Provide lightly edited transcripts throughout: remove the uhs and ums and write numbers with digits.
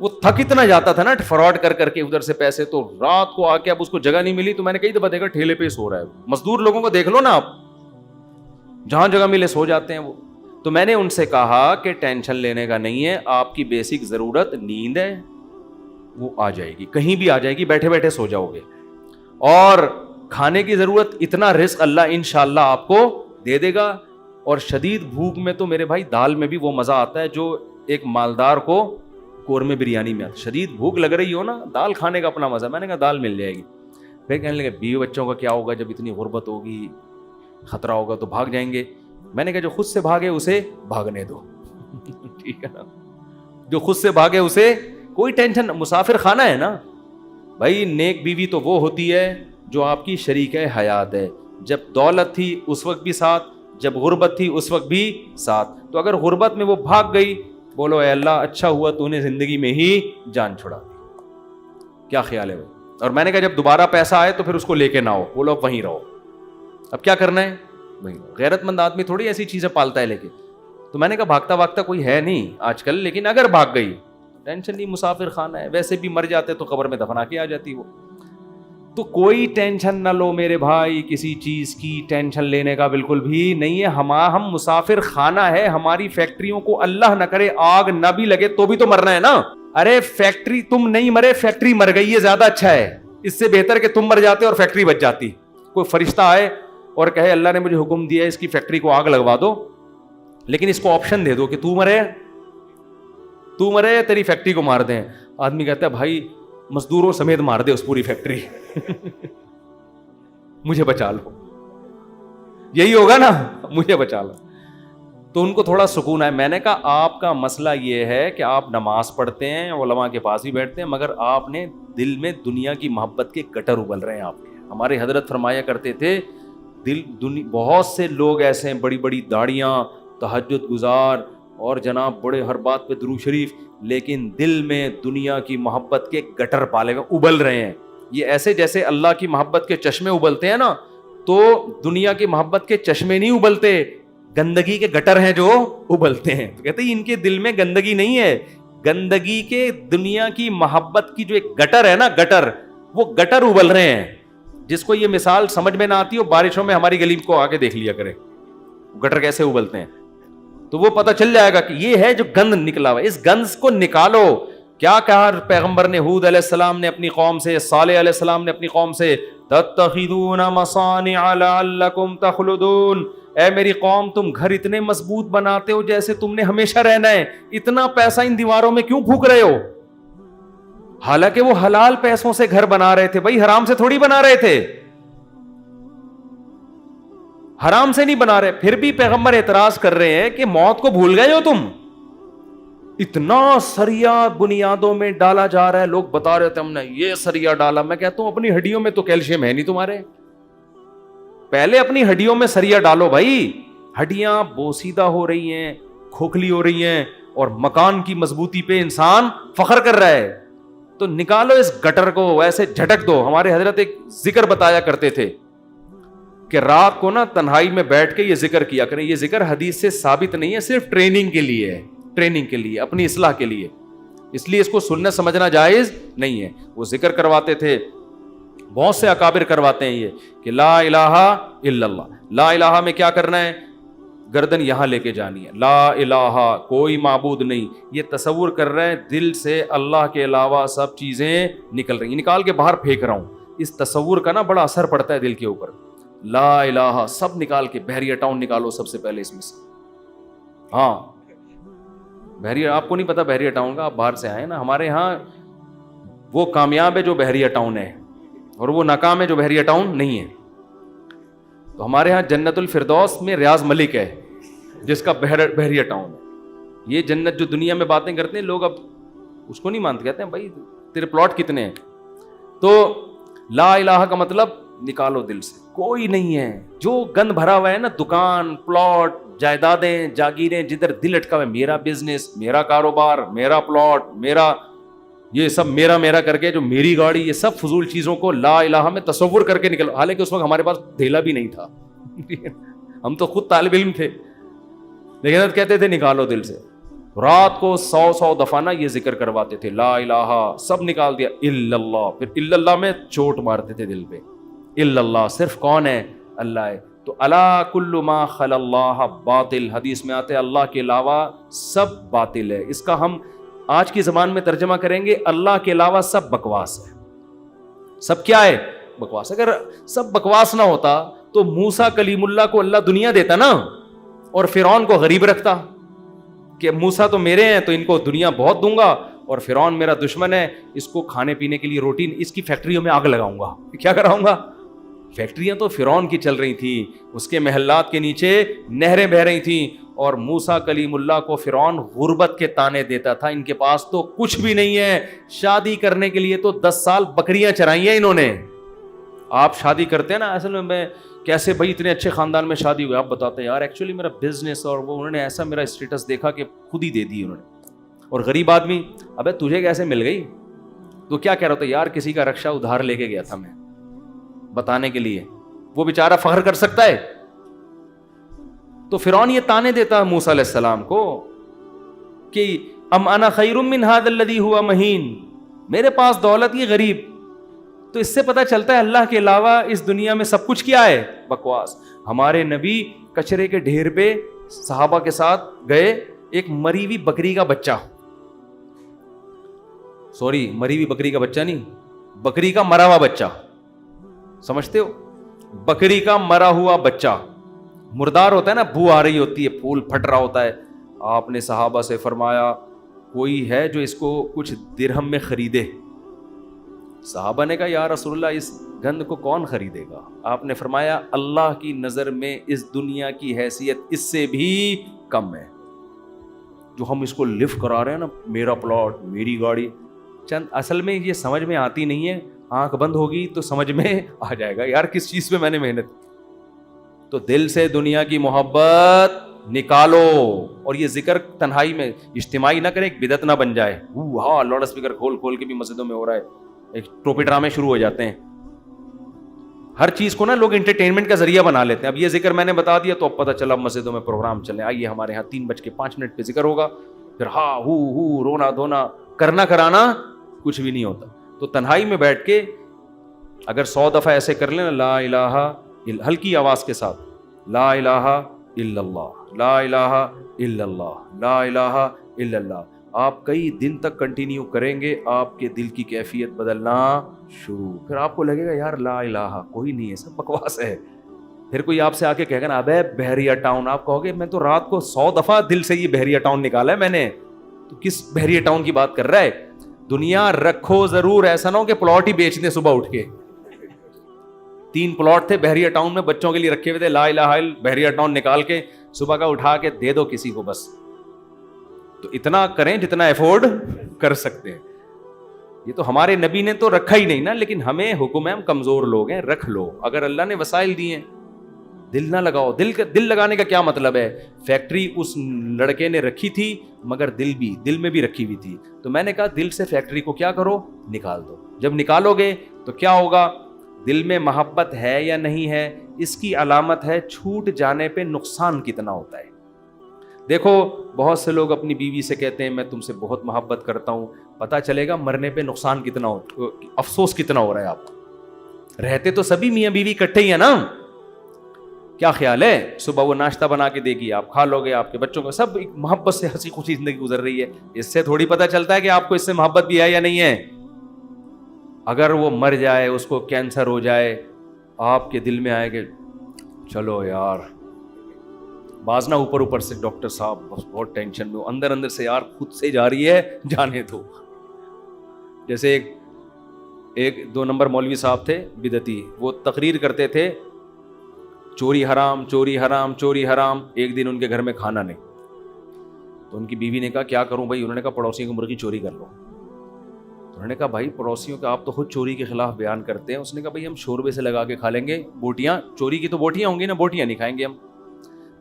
وہ تھک اتنا جاتا تھا نا فراڈ کر کر کے ادھر سے پیسے, تو رات کو آ کے اب اس کو جگہ نہیں ملی تو میں نے کئی دفعہ دیکھا ٹھیلے پہ سو رہا ہے. مزدور لوگوں کو دیکھ لو نا آپ, جہاں جگہ ملے سو جاتے ہیں وہ. تو میں نے ان سے کہا کہ ٹینشن لینے کا نہیں ہے, آپ کی بیسک ضرورت نیند ہے, وہ آ جائے گی, کہیں بھی آ جائے گی, بیٹھے بیٹھے سو جاؤ گے. اور کھانے کی ضرورت, اتنا رزق اللہ انشاءاللہ آپ کو دے دے گا. اور شدید بھوک میں تو میرے بھائی دال میں بھی وہ مزہ آتا ہے جو ایک مالدار کو قورمے بریانی میں آتا ہے. شدید بھوک لگ رہی ہو نا, دال کھانے کا اپنا مزہ. میں نے کہا دال مل جائے گی. پھر کہنے لگے بیوی بچوں کا کیا ہوگا جب اتنی غربت ہوگی, خطرہ ہوگا تو بھاگ جائیں گے. میں نے کہا جو خود سے بھاگے اسے بھاگنے دو. ٹھیک ہے نا, جو خود سے بھاگے اسے کوئی ٹینشن. مسافر خانہ ہے نا بھائی. نیک بیوی تو وہ ہوتی ہے جو آپ کی شریک حیات ہے. جب دولت تھی اس وقت بھی ساتھ, جب غربت تھی اس وقت بھی ساتھ. تو اگر غربت میں وہ بھاگ گئی, بولو اے اللہ اچھا ہوا تو نے زندگی میں ہی جان چھڑا دی. کیا خیال ہے بھائی؟ اور میں نے کہا جب دوبارہ پیسہ آئے تو پھر اس کو لے کے نہ ہو, بولو اب وہیں رہو. اب کیا کرنا ہے وہیں رہو. غیرت مند آدمی تھوڑی ایسی چیزیں پالتا ہے لے کے. تو میں نے کہا بھاگتا بھاگتا کوئی ہے نہیں آج کل, لیکن اگر بھاگ گئی ٹینشن نہیں, مسافر خانہ ہے, ویسے بھی مر جاتے تو قبر میں دفنا کے آ جاتی وہ. تو کوئی ٹینشن نہ لو میرے بھائی, کسی چیز کی ٹینشن لینے کا بالکل بھی نہیں ہے. ہم مسافر خانہ ہے. ہماری فیکٹریوں کو اللہ نہ کرے آگ نہ بھی لگے تو بھی تو مرنا ہے نا. ارے فیکٹری تم نہیں مرے, فیکٹری مر گئی, یہ زیادہ اچھا ہے. اس سے بہتر کہ تم مر جاتے اور فیکٹری بچ جاتی. کوئی فرشتہ آئے اور کہے اللہ نے مجھے حکم دیا ہے اس کی فیکٹری کو آگ لگوا دو, لیکن اس کو آپشن دے دو کہ تو مرے یا تیری فیکٹری کو مار دیں. آدمی کہتا ہے بھائی مزدوروں سمیت مار دے اس پوری فیکٹری, مجھے بچا لو. یہی ہوگا نا, مجھے بچا لو. تو ان کو تھوڑا سکون ہے. میں نے کہا آپ کا مسئلہ یہ ہے کہ آپ نماز پڑھتے ہیں, علماء کے پاس بھی بیٹھتے ہیں, مگر آپ نے دل میں دنیا کی محبت کے گٹر ابل رہے ہیں آپ کے. ہمارے حضرت فرمایا کرتے تھے بہت سے لوگ ایسے ہیں, بڑی بڑی داڑیاں, تہجد گزار اور جناب بڑے ہر بات پہ درود شریف, لیکن دل میں دنیا کی محبت کے گٹر پالے ہوئے ابل رہے ہیں. یہ ایسے جیسے اللہ کی محبت کے چشمے ابلتے ہیں نا, تو دنیا کی محبت کے چشمے نہیں ابلتے, گندگی کے گٹر ہیں جو ابلتے ہیں. تو کہتے ہیں ان کے دل میں گندگی نہیں ہے, گندگی کے دنیا کی محبت کی جو ایک گٹر ہے نا, گٹر, وہ گٹر ابل رہے ہیں. جس کو یہ مثال سمجھ میں نہ آتی ہو, بارشوں میں ہماری گلی کو آگے دیکھ لیا کرے گٹر کیسے ابلتے ہیں, تو وہ پتہ چل جائے گا کہ یہ ہے جو گند نکلا ہوا. اس گند کو نکالو. کیا کہا پیغمبر نے, ہود علیہ السلام نے اپنی قوم سے, صالح علیہ السلام نے اپنی قوم سے, تتخذون مصانع لعلکم تخلدون. اے میری قوم تم گھر اتنے مضبوط بناتے ہو جیسے تم نے ہمیشہ رہنا ہے, اتنا پیسہ ان دیواروں میں کیوں پھونک رہے ہو؟ حالانکہ وہ حلال پیسوں سے گھر بنا رہے تھے بھائی, حرام سے تھوڑی بنا رہے تھے, حرام سے نہیں بنا رہے. پھر بھی پیغمبر اعتراض کر رہے ہیں کہ موت کو بھول گئے ہو تم, اتنا سریا بنیادوں میں ڈالا جا رہا ہے. لوگ بتا رہے تھے ہم نے یہ سریا ڈالا. میں کہتا ہوں اپنی ہڈیوں میں تو کیلشیم ہے نہیں تمہارے, پہلے اپنی ہڈیوں میں سریا ڈالو بھائی. ہڈیاں بوسیدہ ہو رہی ہیں, کھوکھلی ہو رہی ہیں, اور مکان کی مضبوطی پہ انسان فخر کر رہا ہے. تو نکالو اس گٹر کو, ایسے جھٹک دو. ہمارے حضرت ایک ذکر بتایا کرتے تھے کہ رات کو نا تنہائی میں بیٹھ کے یہ ذکر کیا کریں. یہ ذکر حدیث سے ثابت نہیں ہے, صرف ٹریننگ کے لیے ہے, ٹریننگ کے لیے, اپنی اصلاح کے لیے. اس لیے اس کو سننا سمجھنا جائز نہیں ہے. وہ ذکر کرواتے تھے, بہت سے اکابر کرواتے ہیں یہ کہ لا الہ الا اللہ. لا الہ میں کیا کرنا ہے؟ گردن یہاں لے کے جانی ہے. لا الہ کوئی معبود نہیں, یہ تصور کر رہے ہیں دل سے اللہ کے علاوہ سب چیزیں نکل رہی ہیں, نکال کے باہر پھینک رہا ہوں. اس تصور کا نا بڑا اثر پڑتا ہے دل کے اوپر. لا الہ سب نکال کے, بحریہ ٹاؤن نکالو سب سے پہلے اس میں سے. ہاں بحریہ, آپ کو نہیں پتا بحریہ ٹاؤن کا, آپ باہر سے آئے نا. ہمارے ہاں وہ کامیاب ہے جو بحریہ ٹاؤن ہے, اور وہ ناکام ہے جو بحریہ ٹاؤن نہیں ہے. تو ہمارے ہاں جنت الفردوس میں ریاض ملک ہے جس کا بحریہ ٹاؤن ہے. یہ جنت جو دنیا میں باتیں کرتے ہیں لوگ, اب اس کو نہیں مانتے, کہتے ہیں بھائی تیرے پلاٹ کتنے ہیں. تو لا الہ کا مطلب نکالو دل سے, کوئی نہیں ہے. جو گند بھرا ہوا ہے نا, دکان, پلاٹ, جائیدادیں, جاگیریں, جدھر دل اٹکا ہوا ہے, میرا بزنس, میرا کاروبار, میرا پلاٹ, میرا یہ سب میرا کر کے, جو میری گاڑی, یہ سب فضول چیزوں کو لا الہ میں تصور کر کے نکلو. حالانکہ اس وقت ہمارے پاس دھیلا بھی نہیں تھا, ہم تو خود طالب علم تھے, لیکن کہتے تھے نکالو دل سے. رات کو 100 دفعہ نا یہ ذکر کرواتے تھے، لا الہ، سب نکال دیا، الا اللہ، پھر الا اللہ میں چوٹ مارتے تھے دل پہ، الا اللہ، صرف کون ہے؟ اللہ ہے۔ تو الا کل ما خلا اللہ باطل، حدیث میں آتے اللہ کے علاوہ سب باطل ہے۔ اس کا ہم آج کی زبان میں ترجمہ کریں گے، اللہ کے علاوہ سب بکواس ہے۔ سب کیا ہے؟ بکواس۔ اگر سب بکواس نہ ہوتا تو موسیٰ کلیم اللہ کو اللہ دنیا دیتا نا، اور فرعون کو غریب رکھتا کہ موسیٰ تو میرے ہیں تو ان کو دنیا بہت دوں گا، اور فرعون میرا دشمن ہے، اس کو کھانے پینے کے لیے روٹی، اس کی فیکٹریوں میں آگ لگاؤں گا۔ کیا کراؤں گا؟ فیکٹریاں تو فرعون کی چل رہی تھیں، اس کے محلات کے نیچے نہریں بہہ رہی تھیں، اور موسیٰ کلیم اللہ کو فرعون غربت کے طعنے دیتا تھا، ان کے پاس تو کچھ بھی نہیں ہے، شادی کرنے کے لیے تو 10 سال بکریاں چرائی ہیں انہوں نے۔ آپ شادی کرتے ہیں نا، اصل میں کیسے بھائی اتنے اچھے خاندان میں شادی ہوئی، آپ بتاتے ہیں یار ایکچولی میرا بزنس، اور وہ انہوں نے ایسا میرا اسٹیٹس دیکھا کہ خود ہی دے دی انہوں نے۔ اور غریب آدمی، ابے تجھے کیسے مل گئی؟ تو کیا کہہ رہا تھا؟ یار کسی کا رکشہ ادھار لے کے گیا تھا میں بتانے کے لیے، وہ بیچارہ فخر کر سکتا ہے؟ تو فرعون یہ طعنے دیتا موسیٰ علیہ السلام کو کہ ام انا خیر من ھذا الذی ھوا مہین، میرے پاس دولت یہ غریب۔ تو اس سے پتہ چلتا ہے اللہ کے علاوہ اس دنیا میں سب کچھ کیا ہے؟ بکواس۔ ہمارے نبی کچرے کے ڈھیر پہ صحابہ کے ساتھ گئے، ایک مری ہوئی بکری کا بچہ، سوری مری ہوئی بکری کا بچہ نہیں، بکری کا مرا ہوا بچہ، سمجھتے ہو؟ بکری کا مرا ہوا بچہ مردار ہوتا ہے نا، بو آ رہی ہوتی ہے، پھول پھٹ رہا ہوتا ہے۔ آپ نے صحابہ سے فرمایا کوئی ہے جو اس کو کچھ درہم میں خریدے؟ صحابہ نے کہا یا رسول اللہ اس گند کو کون خریدے گا؟ آپ نے فرمایا اللہ کی نظر میں اس دنیا کی حیثیت اس سے بھی کم ہے۔ جو ہم اس کو لفٹ کرا رہے ہیں نا، میرا پلاٹ، میری گاڑی، چند اصل میں یہ سمجھ میں آتی نہیں ہے، آنکھ بند ہوگی تو سمجھ میں آ جائے گا یار کس چیز پہ میں نے محنت۔ تو دل سے دنیا کی محبت نکالو، اور یہ ذکر تنہائی میں اجتماعی نہ کریں، ایک بدعت نہ بن جائے۔ ہاں لاؤڈ اسپیکر کھول کے بھی مسجدوں میں ہو رہا ہے، ایک ٹوپی ڈرامے شروع ہو جاتے ہیں، ہر چیز کو نا لوگ انٹرٹینمنٹ کا ذریعہ بنا لیتے ہیں۔ اب یہ ذکر میں نے بتا دیا تو اب پتہ چلا مسجدوں میں پروگرام چلے، آئیے ہمارے یہاں 3:05 پہ ذکر ہوگا، پھر ہاں ہو رونا دھونا کرنا کرانا کچھ بھی نہیں ہوتا۔ تو تنہائی میں بیٹھ کے اگر 100 دفعہ ایسے کر لیں نا، لا الہ، ہلکی آواز کے ساتھ، لا الہ الا اللہ، لا الہ الا اللہ، لا الہ الا اللہ، آپ کئی دن تک کنٹینیو کریں گے، آپ کے دل کی کیفیت بدلنا شروع، پھر آپ کو لگے گا یار لا الہ کوئی نہیں ہے، سب بکواس ہے۔ پھر کوئی آپ سے آ کے کہے گا نا ابے بحریہ ٹاؤن، آپ کہو گے میں تو رات کو 100 دفعہ دل سے یہ بحریہ ٹاؤن نکالا ہے میں نے، تو کس بحریہ ٹاؤن کی بات کر رہا ہے؟ دنیا رکھو ضرور، ایسا نہ ہو کہ پلاٹ ہی بیچ دیں صبح اٹھ کے۔ 3 پلاٹ تھے بحریہ ٹاؤن میں بچوں کے لیے رکھے ہوئے تھے، لا الہ الا بحریہ ٹاؤن نکال کے صبح کا اٹھا کے دے دو کسی کو بس۔ تو اتنا کریں جتنا افورڈ کر سکتے ہیں۔ یہ تو ہمارے نبی نے تو رکھا ہی نہیں نا، لیکن ہمیں حکم ہے، ہم کمزور لوگ ہیں، رکھ لو اگر اللہ نے وسائل دیے ہیں۔ دل نہ لگاؤ، دل لگانے کا کیا مطلب ہے؟ فیکٹری اس لڑکے نے رکھی تھی مگر دل میں بھی رکھی ہوئی تھی، تو میں نے کہا دل سے فیکٹری کو کیا کرو، نکال دو۔ جب نکالو گے تو کیا ہوگا؟ دل میں محبت ہے یا نہیں ہے، اس کی علامت ہے چھوٹ جانے پہ نقصان کتنا ہوتا ہے۔ دیکھو بہت سے لوگ اپنی بیوی سے کہتے ہیں میں تم سے بہت محبت کرتا ہوں، پتہ چلے گا مرنے پہ نقصان کتنا ہو، افسوس کتنا ہو رہا ہے آپ کو۔ رہتے تو سبھی میاں بیوی اکٹھے ہی ہیں نا، کیا خیال ہے؟ صبح وہ ناشتہ بنا کے دے گی، آپ کھا لو گے، آپ کے بچوں کو، سب ایک محبت سے ہنسی خوشی زندگی گزر رہی ہے۔ اس سے تھوڑی پتہ چلتا ہے کہ آپ کو اس سے محبت بھی ہے یا نہیں ہے۔ اگر وہ مر جائے، اس کو کینسر ہو جائے، آپ کے دل میں آئے کہ چلو یار، بعض نہ اوپر سے ڈاکٹر صاحب بہت ٹینشن میں، اندر سے یار خود سے جا رہی ہے، جانے دو۔ جیسے ایک 2 نمبر مولوی صاحب تھے بدعتی، وہ تقریر کرتے تھے چوری حرام، چوری حرام، چوری حرام۔ ایک دن ان کے گھر میں کھانا نہیں، تو ان کی بیوی نے کہا کیا کروں بھائی؟ انہوں نے کہا پڑوسیوں کی مرغی چوری کر لو۔ انہوں نے کہا بھائی پڑوسیوں کا آپ تو خود چوری کے خلاف بیان کرتے ہیں۔ اس نے کہا بھائی ہم شوربے سے لگا کے کھا لیں گے، بوٹیاں، چوری کی تو بوٹیاں ہوں گی نا، بوٹیاں نہیں کھائیں گے ہم۔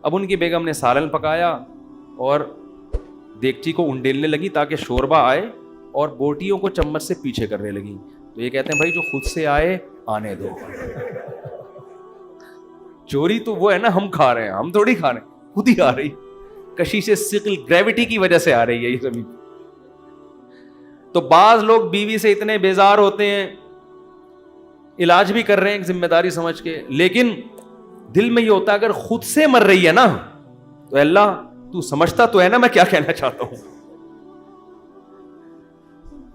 اب ان کی بیگم نے سالن پکایا اور دیگچی کو انڈیلنے لگی تاکہ شوربہ آئے، اور بوٹیوں کو چمچ سے پیچھے کرنے لگی۔ تو یہ کہتے ہیں بھائی جو خود سے آئے آنے دو۔ چوری تو وہ ہے نا ہم کھا رہے ہیں، ہم تھوڑی کھا رہے ہیں، خود ہی آ رہی۔ کشش ثقل گریوٹی کی وجہ سے آ رہی ہے یہ زمین. تو بعض لوگ بیوی سے اتنے بیزار ہوتے ہیں, علاج بھی کر رہے ہیں ایک ذمہ داری سمجھ کے, لیکن دل میں یہ ہوتا ہے اگر خود سے مر رہی ہے نا تو اللہ تو سمجھتا تو ہے نا میں کیا کہنا چاہتا ہوں.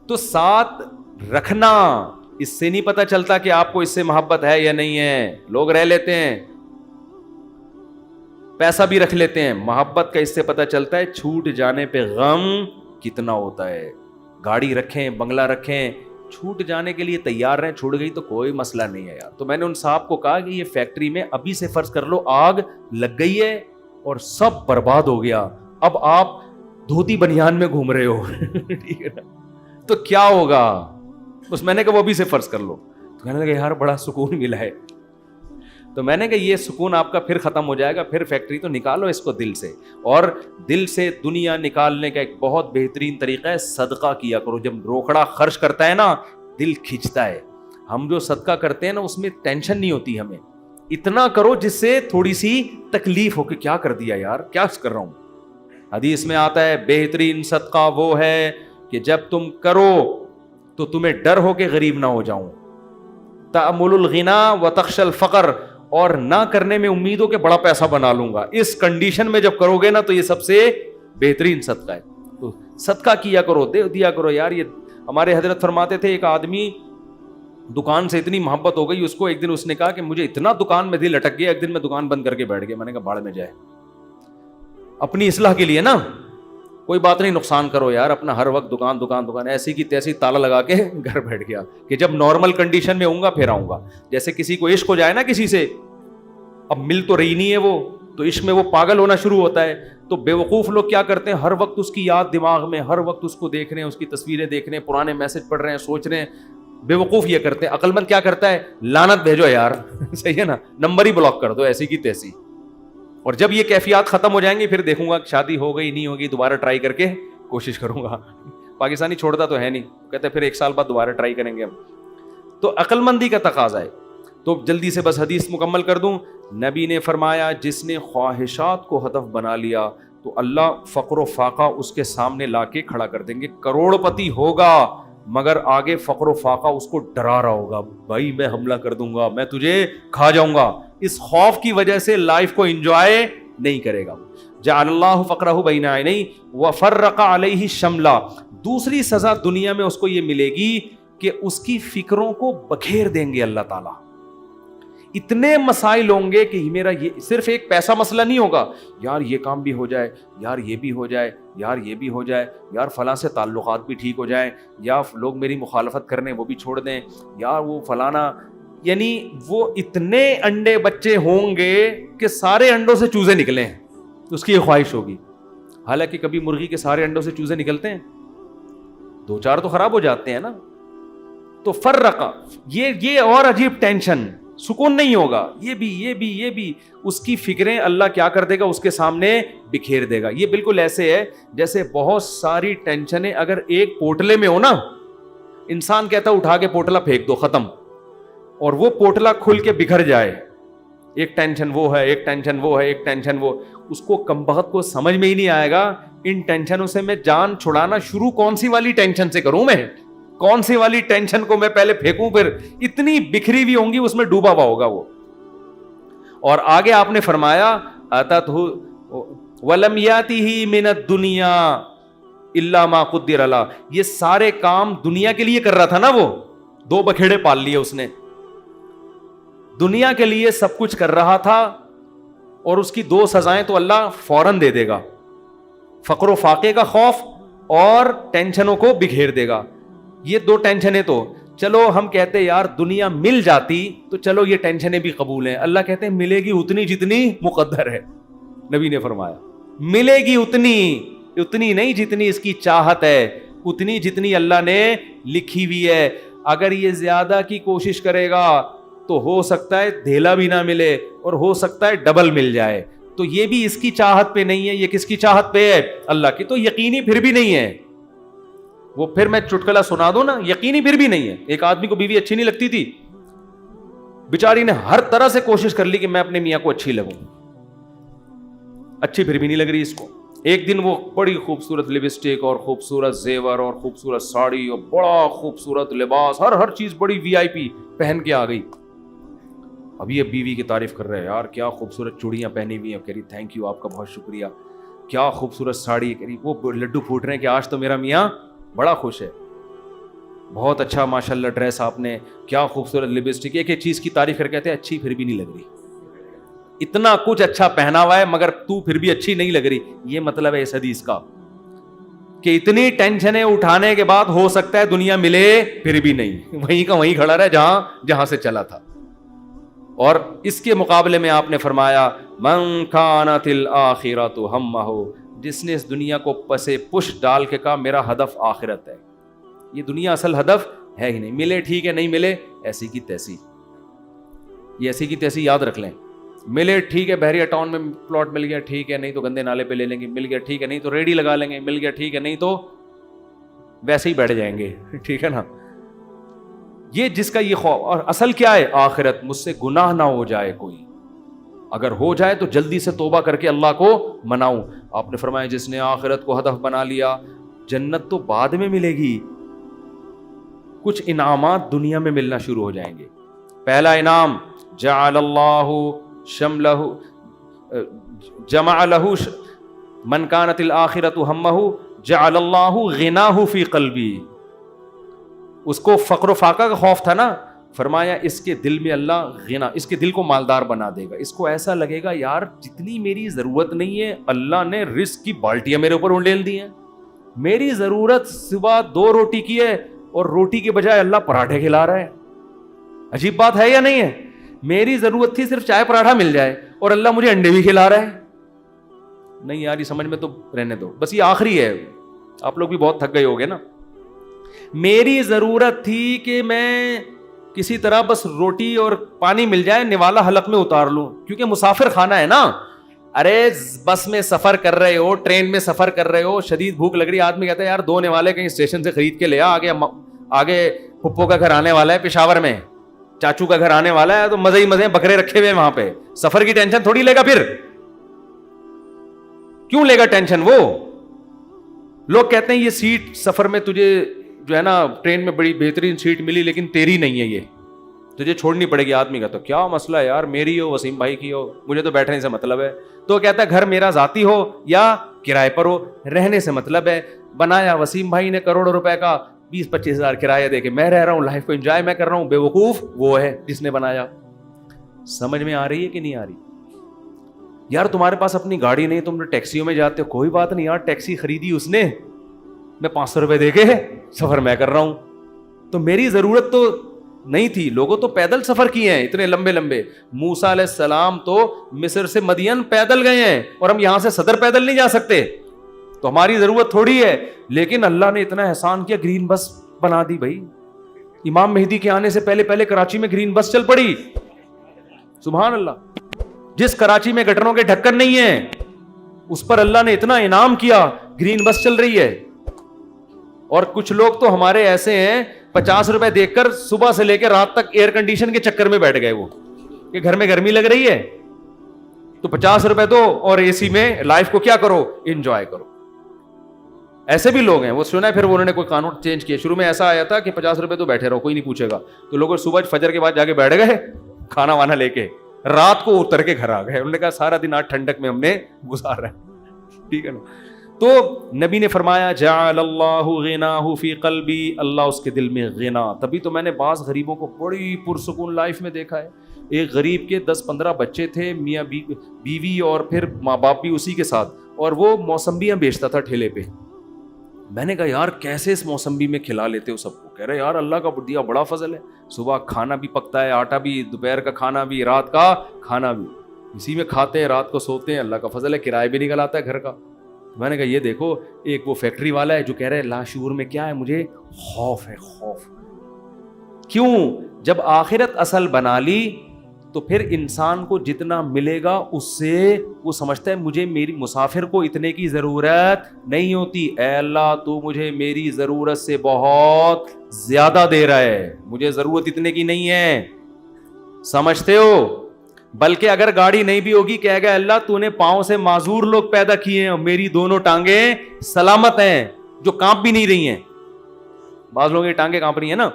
تو ساتھ رکھنا, اس سے نہیں پتا چلتا کہ آپ کو اس سے محبت ہے یا نہیں ہے. لوگ رہ لیتے ہیں, پیسہ بھی رکھ لیتے ہیں, محبت کا اس سے پتا چلتا ہے چھوٹ جانے پہ غم کتنا ہوتا ہے. گاڑی رکھیں, بنگلہ رکھیں, چھوٹ جانے کے لیے تیار رہیں, چھوٹ گئی تو کوئی مسئلہ نہیں ہے یار. تو میں نے ان صاحب کو کہا کہ یہ فیکٹری میں ابھی سے فرض کر لو آگ لگ گئی ہے اور سب برباد ہو گیا, اب آپ دھوتی بنیان میں گھوم رہے ہو ٹھیک ہے نا, تو کیا ہوگا. بس میں نے کہا وہ ابھی سے فرض کر لو. تو کہنے لگا یار بڑا سکون ملا ہے. تو میں نے کہا یہ سکون آپ کا پھر ختم ہو جائے گا, پھر فیکٹری تو نکالو اس کو دل سے. اور دل سے دنیا نکالنے کا ایک بہت بہترین طریقہ ہے صدقہ کیا کرو. جب روکڑا خرچ کرتا ہے نا دل کھنچتا ہے. ہم جو صدقہ کرتے ہیں نا اس میں ٹینشن نہیں ہوتی ہمیں, اتنا کرو جس سے تھوڑی سی تکلیف ہو کہ کیا کر دیا یار, کیا کر رہا ہوں. حدیث میں آتا ہے بہترین صدقہ وہ ہے کہ جب تم کرو تو تمہیں ڈر ہو کہ غریب نہ ہو جاؤں. تأمل الغنا وتخشى الفقر, اور نہ کرنے میں امید ہو کہ بڑا پیسہ بنا لوں گا. اس کنڈیشن میں جب کرو گے نا تو یہ سب سے بہترین صدقہ ہے. تو صدقہ کیا کرو, دے دیا کرو یار. یہ ہمارے حضرت فرماتے تھے ایک آدمی دکان سے اتنی محبت ہو گئی اس کو, ایک دن اس نے کہا کہ مجھے اتنا دکان میں دل اٹک گیا, ایک دن میں دکان بند کر کے بیٹھ گیا. میں نے کہا باڑ میں جائے, اپنی اصلاح کے لیے نا کوئی بات نہیں, نقصان کرو یار اپنا, ہر وقت دکان دکان دکان ایسی کی تیسی تالا لگا کے گھر بیٹھ گیا کہ جب نارمل کنڈیشن میں ہوں گا پھر آؤں گا. جیسے کسی کو عشق ہو جائے نا کسی سے, اب مل تو رہی نہیں ہے وہ, تو عشق میں وہ پاگل ہونا شروع ہوتا ہے. تو بیوقوف لوگ کیا کرتے ہیں, ہر وقت اس کی یاد دماغ میں, ہر وقت اس کو دیکھ رہے ہیں, اس کی تصویریں دیکھ رہے ہیں, پرانے میسج پڑھ رہے ہیں, سوچ رہے ہیں. بیوقوف یہ کرتے ہیں. عقل مند کیا کرتا ہے, لعنت بھیجو یار صحیح ہے نا, نمبر ہی بلاک کر دو ایسی کی تیسی. اور جب یہ کیفیات ختم ہو جائیں گی پھر دیکھوں گا شادی ہو گئی نہیں ہوگی, دوبارہ ٹرائی کر کے کوشش کروں گا. پاکستانی چھوڑتا تو ہے نہیں, کہتے پھر ایک سال بعد دوبارہ ٹرائی کریں گے ہم. تو عقل مندی کا تقاضا ہے. تو جلدی سے بس حدیث مکمل کر دوں. نبی نے فرمایا جس نے خواہشات کو ہدف بنا لیا تو اللہ فقر و فاقہ اس کے سامنے لا کے کھڑا کر دیں گے. کروڑ پتی ہوگا مگر آگے فقر و فاقہ اس کو ڈرا رہا ہوگا, بھائی میں حملہ کر دوں گا, میں تجھے کھا جاؤں گا. اس خوف کی وجہ سے لائف کو انجوائے نہیں کرے گا. جعل اللہ فقرہ بین عینیہ وفرق علیہ شملہ. دوسری سزا دنیا میں اس کو یہ ملے گی کہ اس کی فکروں کو بکھیر دیں گے اللہ تعالیٰ. اتنے مسائل ہوں گے کہ میرا یہ صرف ایک پیسہ مسئلہ نہیں ہوگا, یار یہ کام بھی ہو جائے, یار یہ بھی ہو جائے, یار یہ بھی ہو جائے, یار فلاں سے تعلقات بھی ٹھیک ہو جائیں, یا لوگ میری مخالفت کرنے وہ بھی چھوڑ دیں, یار وہ فلانا. یعنی وہ اتنے انڈے بچے ہوں گے کہ سارے انڈوں سے چوزے نکلیں, اس کی یہ خواہش ہوگی. حالانکہ کبھی مرغی کے سارے انڈوں سے چوزے نکلتے ہیں, دو چار تو خراب ہو جاتے ہیں نا. تو فرقہ یہ اور عجیب ٹینشن, سکون نہیں ہوگا. یہ بھی اس کی فکریں اللہ کیا کر دے گا, اس کے سامنے بکھیر دے گا. یہ بالکل ایسے ہے جیسے بہت ساری ٹینشنیں اگر ایک پوٹلے میں ہو نا, انسان کہتا ہے اٹھا کے پوٹلا پھینک دو, ختم. اور وہ پوٹلا کھل کے بکھر جائے, ایک ٹینشن وہ ہے, ایک ٹینشن وہ ہے, ایک ٹینشن وہ, اس کو کمبخت کو سمجھ میں ہی نہیں آئے گا ان ٹینشنوں سے میں جان چھڑانا شروع کون سی والی ٹینشن سے کروں, میں کون سی والی ٹینشن کو میں پہلے پھینکوں, پھر اتنی بکھری ہوئی ہوں گی اس میں ڈوبا ہوا ہوگا وہ. اور آگے آپ نے فرمایا اتتہ ولم یاتہ من الدنیا الا ما قدر له. یہ سارے کام دنیا کے لیے کر رہا تھا نا, وہ دو بکھیڑے پال لیے اس نے, دنیا کے لیے سب کچھ کر رہا تھا, اور اس کی دو سزائیں تو اللہ فوراً دے دے گا, فقر و فاقے کا خوف اور ٹینشنوں کو بکھیر دے گا. یہ دو ٹینشنیں تو چلو ہم کہتے یار دنیا مل جاتی تو چلو یہ ٹینشنیں بھی قبول ہیں. اللہ کہتے ہیں ملے گی اتنی جتنی مقدر ہے. نبی نے فرمایا ملے گی اتنی نہیں جتنی اس کی چاہت ہے, اتنی جتنی اللہ نے لکھی ہوئی ہے. اگر یہ زیادہ کی کوشش کرے گا تو ہو سکتا ہے دھیلا بھی نہ ملے, اور ہو سکتا ہے ڈبل مل جائے. تو یہ بھی اس کی چاہت پہ نہیں ہے, یہ کس کی چاہت پہ ہے, اللہ کی. تو یقینی پھر بھی نہیں ہے وہ. پھر میں چٹکلا سنا دوں نا, یقینی پھر بھی نہیں ہے. ایک آدمی کو بیوی اچھی نہیں لگتی تھی, بیچاری نے ہر طرح سے کوشش کر لی کہ میں اپنے میاں کو اچھی لگوں, اچھی پھر بھی نہیں لگ رہی اس کو. ایک دن وہ بڑی خوبصورت لپسٹک اور خوبصورت زیور اور خوبصورت ساڑی اور بڑا خوبصورت لباس، ہر چیز بڑی وی آئی پی پہن کے آ گئی. ابھی اب بیوی کی تعریف کر رہے ہیں، یار کیا خوبصورت چوڑیاں پہنی ہوئی ہیں. کہہ رہی تھینک یو، آپ کا بہت شکریہ. کیا خوبصورت ساڑی. کہہ رہی وہ لڈو پھوٹ رہے ہیں کہ آج تو میرا میاں بڑا خوش ہے. بہت اچھا ماشاء اللہ ڈریس آپ نے، کیا خوبصورت لپسٹک. ایک چیز کی تعریف کر کہتے ہیں اچھی پھر بھی نہیں لگ رہی. اتنا کچھ اچھا پہنا ہوا ہے مگر تو پھر بھی اچھی نہیں لگ رہی. یہ مطلب ہے اس حدیث کا کہ اتنی ٹینشنیں اٹھانے کے بعد ہو سکتا ہے دنیا ملے پھر بھی نہیں، وہیں کا وہیں کھڑا رہے جہاں سے چلا تھا. اور اس کے مقابلے میں آپ نے فرمایا من کانت الآخرۃ ہمہ، جس نے اس دنیا کو پسے پش ڈال کے کہا میرا ہدف آخرت ہے. یہ دنیا اصل ہدف ہے ہی نہیں. ملے ٹھیک ہے، نہیں ملے ایسی کی تیسی. یہ ایسی کی تیسی یاد رکھ لیں. ملے ٹھیک ہے، بحریہ ٹاؤن میں پلاٹ مل گیا ٹھیک ہے، نہیں تو گندے نالے پہ لے لیں گے. مل گیا ٹھیک ہے، نہیں تو ریڈی لگا لیں گے. مل گیا ٹھیک ہے، نہیں تو ویسے ہی بیٹھ جائیں گے. ٹھیک ہے نا. یہ جس کا یہ خوف، اور اصل کیا ہے آخرت. مجھ سے گناہ نہ ہو جائے کوئی، اگر ہو جائے تو جلدی سے توبہ کر کے اللہ کو مناؤں. آپ نے فرمایا جس نے آخرت کو ہدف بنا لیا، جنت تو بعد میں ملے گی، کچھ انعامات دنیا میں ملنا شروع ہو جائیں گے. پہلا انعام جعل اللہ شملہ جمع لہ من کانت الآخرۃ ہمہ جعل اللہ غناہ فی قلبی. اس کو فقر و فاقہ کا خوف تھا نا، فرمایا اس کے دل میں اللہ غنا، اس کے دل کو مالدار بنا دے گا. اس کو ایسا لگے گا یار جتنی میری ضرورت نہیں ہے اللہ نے رزق کی بالٹیاں میرے اوپر انڈیل دی ہیں. میری ضرورت صبح 2 روٹی کی ہے اور روٹی کے بجائے اللہ پراٹھے کھلا رہا ہے. عجیب بات ہے یا نہیں ہے؟ میری ضرورت تھی صرف چائے پراٹھا مل جائے اور اللہ مجھے انڈے بھی کھلا رہا ہے. نہیں یار یہ سمجھ میں تو رہنے دو، بس یہ آخری ہے. آپ لوگ بھی بہت تھک گئے ہوگے نا. میری ضرورت تھی کہ میں کسی طرح بس روٹی اور پانی مل جائے نوالا حلق میں اتار لوں، کیونکہ مسافر خانہ ہے نا. ارے بس میں سفر کر رہے ہو، ٹرین میں سفر کر رہے ہو، شدید بھوک لگ رہی ہے، آدمی کہتا ہے یار 2 نوالے کہیں اسٹیشن سے خرید کے لے آگے پھپھو کا گھر آنے والا ہے پشاور میں، چاچو کا گھر آنے والا ہے، تو مزے ہی مزے بکرے رکھے ہوئے وہاں پہ. سفر کی ٹینشن تھوڑی لے گا، پھر کیوں لے گا ٹینشن وہ. لوگ کہتے ہیں یہ سیٹ سفر میں تجھے جو ہے نا ٹرین میں بڑی بہترین سیٹ ملی لیکن تیری نہیں ہے، یہ تجھے چھوڑنی پڑے گی. آدمی کا تو کیا مسئلہ ہے یار، میری ہو وسیم بھائی کی ہو، مجھے تو بیٹھنے سے مطلب ہے. تو کہتا ہے گھر میرا ذاتی ہو یا کرائے پر ہو، رہنے سے مطلب ہے. بنایا وسیم بھائی نے کروڑوں روپے کا، 20-25 ہزار کرایہ دے کے میں رہ رہا ہوں، لائف کو انجوائے میں کر رہا ہوں. بے وقوف وہ ہے جس نے بنایا. سمجھ میں آ رہی ہے کہ نہیں آ رہی؟ یار تمہارے پاس اپنی گاڑی نہیں، تم ٹیکسیوں میں جاتے ہو، کوئی بات نہیں یار، ٹیکسی خریدی اس نے، میں 500 روپے دے کے سفر میں کر رہا ہوں. تو میری ضرورت تو نہیں تھی. لوگوں تو پیدل سفر کیے ہیں اتنے لمبے لمبے. موسیٰ علیہ السلام تو مصر سے مدین پیدل گئے ہیں، اور ہم یہاں سے صدر پیدل نہیں جا سکتے. تو ہماری ضرورت تھوڑی ہے، لیکن اللہ نے اتنا احسان کیا، گرین بس بنا دی بھائی. امام مہدی کے آنے سے پہلے کراچی میں گرین بس چل پڑی. سبحان اللہ. جس کراچی میں گٹروں کے ڈھکن نہیں ہیں اس پر اللہ نے اتنا انعام کیا، گرین بس چل رہی ہے. اور کچھ لوگ تو ہمارے ایسے ہیں 50 روپے دیکھ کر صبح سے لے کے رات تک ایئر کنڈیشن کے چکر میں بیٹھ گئے، وہ کہ گھر میں گرمی لگ رہی ہے تو 50 روپے دو اور اے سی میں لائف کو کیا کرو، انجوائے کرو. ایسے بھی لوگ ہیں. وہ سنا ہے پھر انہوں نے کوئی قانون چینج کیا. شروع میں ایسا آیا تھا کہ 50 روپے تو بیٹھے رہو، کوئی نہیں پوچھے گا. تو لوگ صبح فجر کے بعد جا کے بیٹھ گئے کھانا وانا لے کے، رات کو اتر کے گھر آ گئے. انہوں نے کہا سارا دن آج ٹھنڈک میں ہم نے گزارا ہے. ٹھیک ہے نا. تو نبی نے فرمایا جعل اللہ غناہ فی قلبی، اللہ اس کے دل میں غنا. تبھی تو میں نے بعض غریبوں کو بڑی پرسکون لائف میں دیکھا ہے. ایک غریب کے 10-15 بچے تھے، میاں بیوی اور پھر ماں باپ بھی اسی کے ساتھ، اور وہ موسمبیاں بیچتا تھا ٹھیلے پہ. میں نے کہا یار کیسے اس موسمبی میں کھلا لیتے ہو سب کو؟ کہہ رہے یار اللہ کا دیا بڑا فضل ہے، صبح کھانا بھی پکتا ہے، آٹا بھی، دوپہر کا کھانا بھی، رات کا کھانا بھی، اسی میں کھاتے ہیں، رات کو سوتے ہیں. اللہ کا فضل ہے، کرایہ بھی نکل آتا ہے گھر کا. میں نے کہا یہ دیکھو، ایک وہ فیکٹری والا ہے جو کہہ رہے ہے لاشعور میں کیا ہے، مجھے خوف ہے. خوف کیوں؟ جب آخرت اصل بنا لی تو پھر انسان کو جتنا ملے گا اس سے وہ سمجھتا ہے مجھے میری مسافر کو اتنے کی ضرورت نہیں ہوتی. اے اللہ تو مجھے میری ضرورت سے بہت زیادہ دے رہا ہے، مجھے ضرورت اتنے کی نہیں ہے. سمجھتے ہو؟ بلکہ اگر گاڑی نہیں بھی ہوگی کہے گا اللہ تو نے پاؤں سے معذور لوگ پیدا کیے ہیں اور میری دونوں ٹانگیں سلامت ہیں جو کانپ بھی نہیں رہی ہیں. بعض لوگوں کی ٹانگیں کانپ رہی ہیں نا,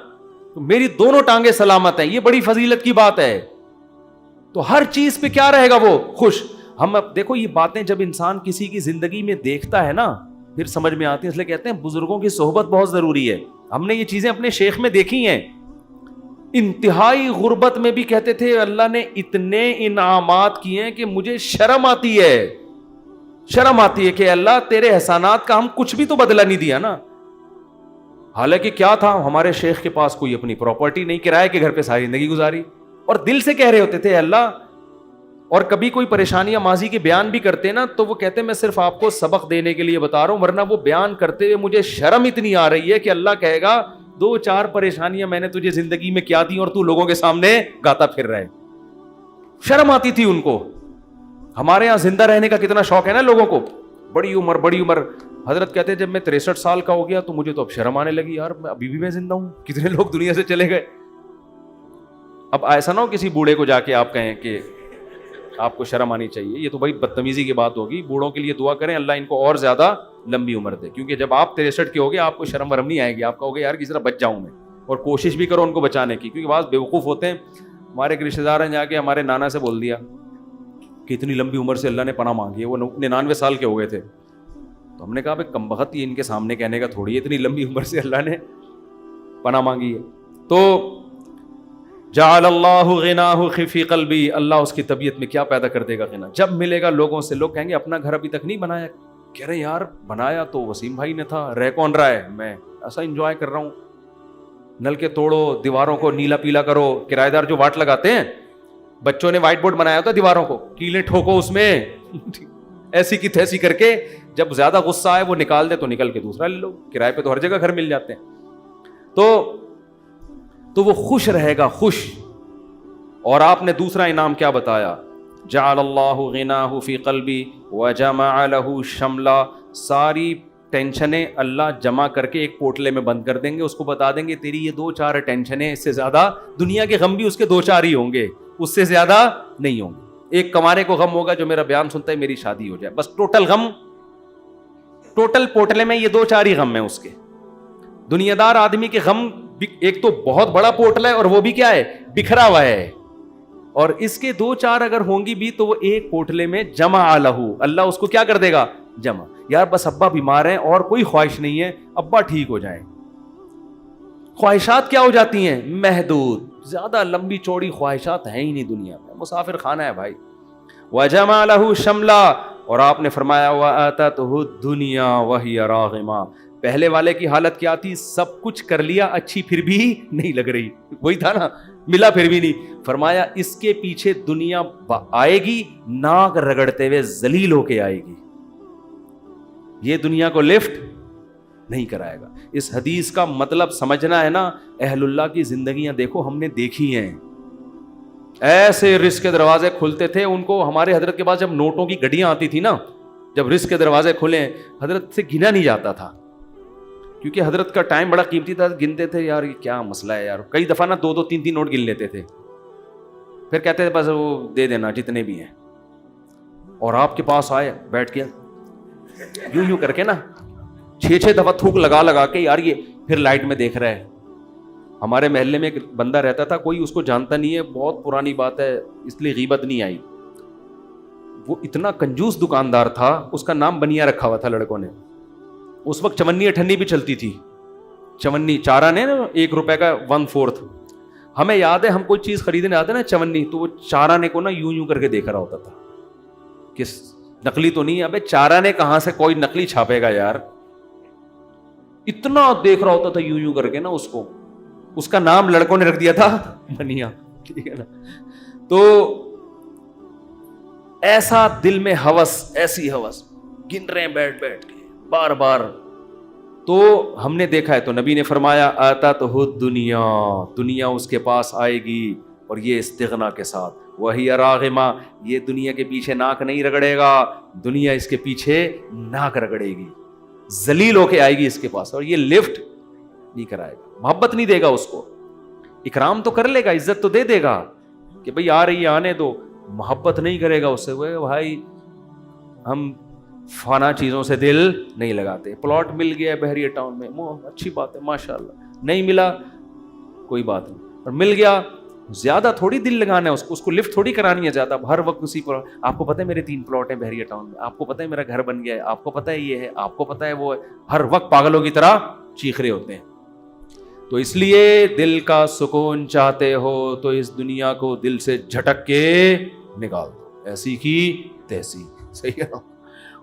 تو میری دونوں ٹانگیں سلامت ہیں, یہ بڑی فضیلت کی بات ہے. تو ہر چیز پہ کیا رہے گا وہ خوش. ہم اب دیکھو یہ باتیں جب انسان کسی کی زندگی میں دیکھتا ہے نا پھر سمجھ میں آتی ہیں, اس لیے کہتے ہیں بزرگوں کی صحبت بہت ضروری ہے. ہم نے یہ چیزیں اپنے شیخ میں دیکھی ہیں. انتہائی غربت میں بھی کہتے تھے اللہ نے اتنے انعامات کیے ہیں کہ مجھے شرم آتی ہے کہ اللہ تیرے احسانات کا ہم کچھ بھی تو بدلہ نہیں دیا نا. حالانکہ کیا تھا, ہمارے شیخ کے پاس کوئی اپنی پراپرٹی نہیں, کرائے کے گھر پہ ساری زندگی گزاری, اور دل سے کہہ رہے ہوتے تھے اللہ. اور کبھی کوئی پریشانیاں ماضی کے بیان بھی کرتے نا تو وہ کہتے میں صرف آپ کو سبق دینے کے لیے بتا رہا ہوں, ورنہ وہ بیان کرتے ہوئے مجھے شرم اتنی آ رہی ہے کہ اللہ کہے گا 2-4 پریشانیاں میں نے تجھے زندگی میں کیا دی اور تو لوگوں کے سامنے گاتا پھر رہے. شرم آتی تھی ان کو. ہمارے یہاں زندہ رہنے کا کتنا شوق ہے نا لوگوں کو, بڑی عمر. حضرت کہتے ہیں جب میں 63 سال کا ہو گیا تو مجھے تو اب شرم آنے لگی, یار ابھی بھی میں زندہ ہوں, کتنے لوگ دنیا سے چلے گئے. اب ایسا نہ ہو کسی بوڑھے کو جا کے آپ کہیں کہ آپ کو شرم آنی چاہیے, یہ تو بھائی بدتمیزی کی بات ہوگی. بوڑھوں کے لیے دعا کریں اللہ ان کو اور زیادہ لمبی عمر دے, کیونکہ جب آپ 63 کے ہوگے آپ کو شرم ورم نہیں آئے گی, آپ کہوگے یار کس طرح بچ جاؤں میں, اور کوشش بھی کرو ان کو بچانے کی. کیونکہ بعض بیوقوف ہوتے ہیں, ہمارے ایک رشتے دار نے جا کے ہمارے نانا سے بول دیا کہ اتنی لمبی عمر سے اللہ نے پناہ مانگی ہے, وہ 99 سال کے ہو گئے تھے. تو ہم نے کہا بھائی کم بخت یہ ان کے سامنے کہنے کا تھوڑی ہے, اتنی لمبی عمر سے اللہ نے پناہ مانگی ہے. تو جعل اللہ غناہ فی قلبی, اللہ اس کی طبیعت میں کیا پیدا کر دے گا غنا. جب ملے گا لوگوں سے, لوگ کہیں گے اپنا گھر ابھی تک نہیں بنایا, کہہ رہے یار بنایا تو وسیم بھائی نے تھا, رہ کون رہا ہے, میں ایسا انجوائے کر رہا ہوں. نل کے توڑو, دیواروں کو نیلا پیلا کرو, کرایہ دار جو واٹ لگاتے ہیں, بچوں نے وائٹ بورڈ بنایا ہوتا ہے دیواروں کو, کیلیں ٹھوکو اس میں ایسی کی تیسی کر کے, جب زیادہ غصہ آئے وہ نکال دے تو نکل کے دوسرا لے لو, کرائے پہ تو ہر جگہ گھر مل جاتے ہیں. تو وہ خوش رہے گا, خوش. اور آپ نے دوسرا انعام کیا بتایا, جعل اللہ غناہ فی قلبی وجمع له شملا, ساری ٹینشنیں اللہ جمع کر کے ایک پوٹلے میں بند کر دیں گے, اس کو بتا دیں گے تیری یہ 2-4 ٹینشنیں, اس سے زیادہ دنیا کے غم بھی اس کے 2-4 ہی ہوں گے, اس سے زیادہ نہیں ہوں گے. ایک کمارے کو غم ہوگا جو میرا بیان سنتا ہے میری شادی ہو جائے, بس ٹوٹل غم, ٹوٹل پوٹلے میں یہ 2-4 ہی غم ہیں اس کے. دنیا دار آدمی کے غم ایک تو بہت بڑا پوٹلا ہے اور وہ بھی کیا ہے, بکھرا ہوا ہے, اور اس کے 2-4 اگر ہوں گی بھی تو وہ ایک پوٹلے میں جمع لہو, اللہ اس کو کیا کر دے گا, جمع. یار بس ابا بیمار ہیں اور کوئی خواہش نہیں ہے, ابا ٹھیک ہو جائیں. خواہشات کیا ہو جاتی ہیں, محدود, زیادہ لمبی چوڑی خواہشات ہیں ہی نہیں دنیا میں, مسافر خانہ ہے بھائی. وجمع له شملا, اور آپ نے فرمایا وآتته الدنيا وهي راغمہ, پہلے والے کی حالت کیا تھی, سب کچھ کر لیا اچھی پھر بھی نہیں لگ رہی, وہی تھا نا, ملا پھر بھی نہیں. فرمایا اس کے پیچھے دنیا آئے گی, ناک رگڑتے ہوئے ذلیل ہو کے آئے گی, یہ دنیا کو لفٹ نہیں کرائے گا. اس حدیث کا مطلب سمجھنا ہے نا, اہل اللہ کی زندگیاں دیکھو ہم نے دیکھی ہیں, ایسے رزق کے دروازے کھلتے تھے ان کو. ہمارے حضرت کے پاس جب نوٹوں کی گڈیاں آتی تھی نا, جب رزق کے دروازے کھلے, حضرت سے گنا نہیں جاتا تھا, کیونکہ حضرت کا ٹائم بڑا قیمتی تھا. گنتے تھے یار یہ کیا مسئلہ ہے یار, کئی دفعہ نا 2-3 نوٹ گن لیتے تھے, پھر کہتے تھے بس وہ دے دینا جتنے بھی ہیں. اور آپ کے پاس آئے بیٹھ کے یوں کر کے نا 6 دفعہ تھوک لگا کے, یار یہ پھر لائٹ میں دیکھ رہا ہے. ہمارے محلے میں ایک بندہ رہتا تھا, کوئی اس کو جانتا نہیں ہے, بہت پرانی بات ہے اس لیے غیبت نہیں آئی. وہ اتنا کنجوس دکاندار تھا, اس کا نام بنیا رکھا ہوا تھا لڑکوں نے. اس وقت چونی اٹھنی بھی چلتی تھی, چونی چارہ نے نا 1 روپے کا 1/4. ہمیں یاد ہے ہم کوئی چیز خریدنے آتے نا چونی, تو وہ چارہ نے کو نا یوں کر کے دیکھ رہا ہوتا تھا کہ نقلی تو نہیں ہے. ابے چارہ نے کہاں سے کوئی نقلی چھاپے گا یار, اتنا دیکھ رہا ہوتا تھا یوں کر کے نا اس کو. اس کا نام لڑکوں نے رکھ دیا تھا بنیا, ٹھیک ہے نا. تو ایسا دل میں ہوس, ایسی ہوس, گن رہے ہیں بیٹھ کے بار بار. تو ہم نے دیکھا ہے, تو نبی نے فرمایا آتتہ الدنیا, دنیا اس کے پاس آئے گی, اور یہ استغنا کے ساتھ, وہی راغمہ, یہ دنیا کے پیچھے ناک نہیں رگڑے گا, دنیا اس کے پیچھے ناک رگڑے گی, ذلیل ہو کے آئے گی اس کے پاس, اور یہ لفٹ نہیں کرائے گا, محبت نہیں دے گا اس کو. اکرام تو کر لے گا, عزت تو دے گا کہ بھئی آ رہی ہے آنے دو, محبت نہیں کرے گا اس سے، وہ بھائی ہم فانا چیزوں سے دل نہیں لگاتے. پلاٹ مل گیا ہے بحریہ ٹاؤن میں، اچھی بات ہے ماشاءاللہ. نہیں ملا کوئی بات نہیں، اور مل گیا زیادہ تھوڑی دل لگانا ہے اس کو لفٹ تھوڑی کرانی ہے زیادہ ہر وقت اسی پر. آپ کو پتہ ہے میرے 3 پلاٹ ہیں بحریہ ٹاؤن میں، آپ کو پتہ ہے میرا گھر بن گیا ہے، آپ کو پتہ ہے یہ ہے، آپ کو پتہ ہے وہ ہے، ہر وقت پاگلوں کی طرح چیخ رہے ہوتے ہیں. تو اس لیے دل کا سکون چاہتے ہو تو اس دنیا کو دل سے جھٹک کے نکال دو، ایسی کی تیسی. صحیح ہے.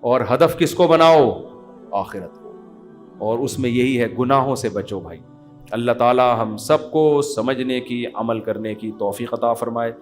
اور ہدف کس کو بناؤ؟ آخرت کو. اور اس میں یہی ہے گناہوں سے بچو بھائی. اللہ تعالی ہم سب کو سمجھنے کی، عمل کرنے کی توفیق عطا فرمائے.